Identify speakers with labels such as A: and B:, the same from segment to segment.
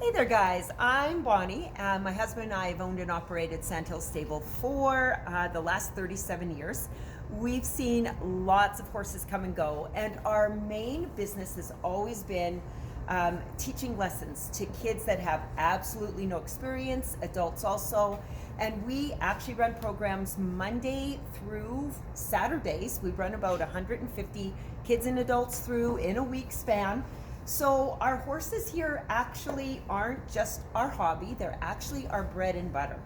A: Hey there, guys. I'm Bonnie. My husband and I have owned and operated Sandhills Stable for the last 37 years. We've seen lots of horses come and go, and our main business has always been teaching lessons to kids that have absolutely no experience, adults also. And we actually run programs Monday through Saturdays. We run about 150 kids and adults through in a week span. So our horses here actually aren't just our hobby, they're actually our bread and butter.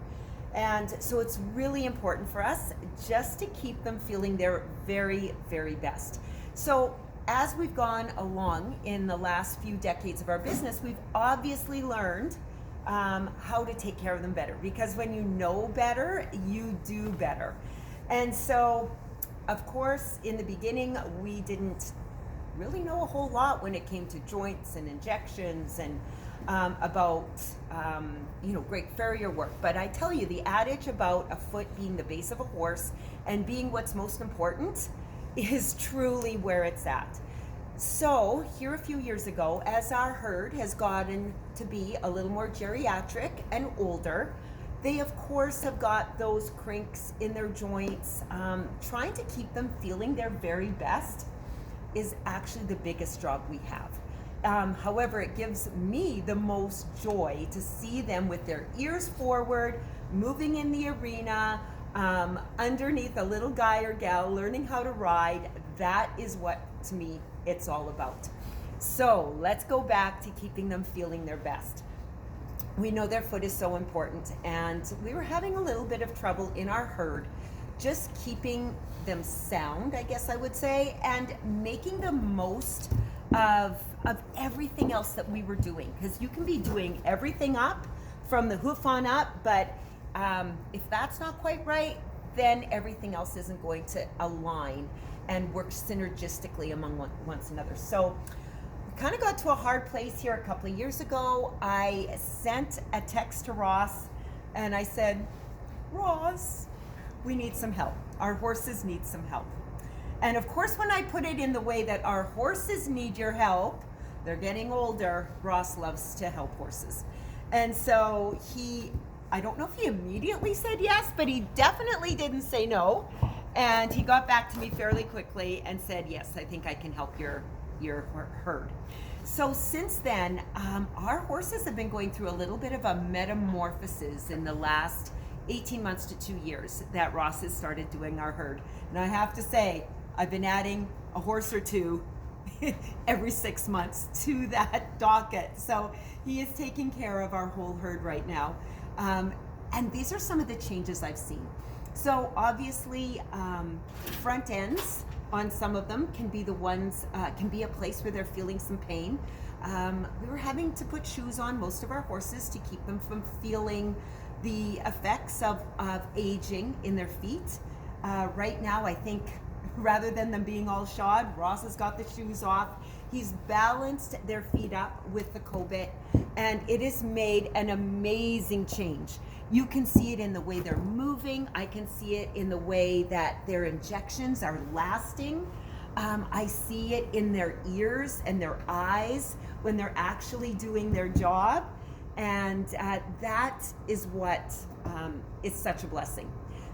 A: And so it's really important for us just to keep them feeling their very, very best. So as we've gone along in the last few decades of our business, we've obviously learned how to take care of them better, because when you know better, you do better. And so, of course, in the beginning, we didn't really know a whole lot when it came to joints and injections and about great farrier work. But I tell you, the adage about a foot being the base of a horse and being what's most important is truly where it's at. So here a few years ago, as our herd has gotten to be a little more geriatric and older, they of course have got those crinks in their joints. Trying to keep them feeling their very best is actually the biggest job we have. However, it gives me the most joy to see them with their ears forward, moving in the arena, underneath a little guy or gal, learning how to ride. That is what, to me, it's all about. So let's go back to keeping them feeling their best. We know their foot is so important, and we were having a little bit of trouble in our herd just keeping them sound, I guess I would say, and making the most of everything else that we were doing. Because you can be doing everything up from the hoof on up, but if that's not quite right, then everything else isn't going to align and work synergistically among one another. So we kind of got to a hard place here a couple of years ago. I sent a text to Ross and I said, Ross, we need some help. Our horses need some help. And of course, when I put it in the way that our horses need your help, they're getting older, Ross loves to help horses. And so I don't know if he immediately said yes, but he definitely didn't say no. And he got back to me fairly quickly and said, yes, I think I can help your herd. So since then, our horses have been going through a little bit of a metamorphosis in the last 18 months to 2 years that Ross has started doing our herd. And I have to say, I've been adding a horse or two every 6 months to that docket. So he is taking care of our whole herd right now. And these are some of the changes I've seen. So obviously, front ends on some of them can be can be a place where they're feeling some pain. We were having to put shoes on most of our horses to keep them from feeling the effects of aging in their feet. Right now, I think rather than them being all shod, Ross has got the shoes off. He's balanced their feet up with the COBIT, and it has made an amazing change. You can see it in the way they're moving. I can see it in the way that their injections are lasting. I see it in their ears and their eyes when they're actually doing their job. And that is what is such a blessing.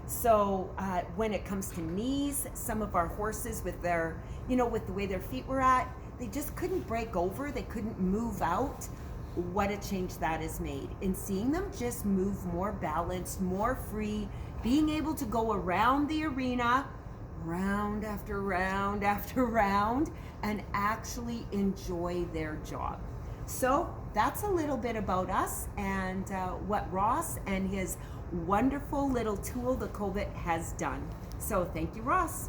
A: So when it comes to knees, some of our horses with their, with the way their feet were at, they just couldn't break over. They couldn't move out. What a change that has made. In seeing them just move more balanced, more free, being able to go around the arena, round after round after round, and actually enjoy their job. So that's a little bit about us and what Ross and his wonderful little tool, the COBIT, has done. So thank you, Ross.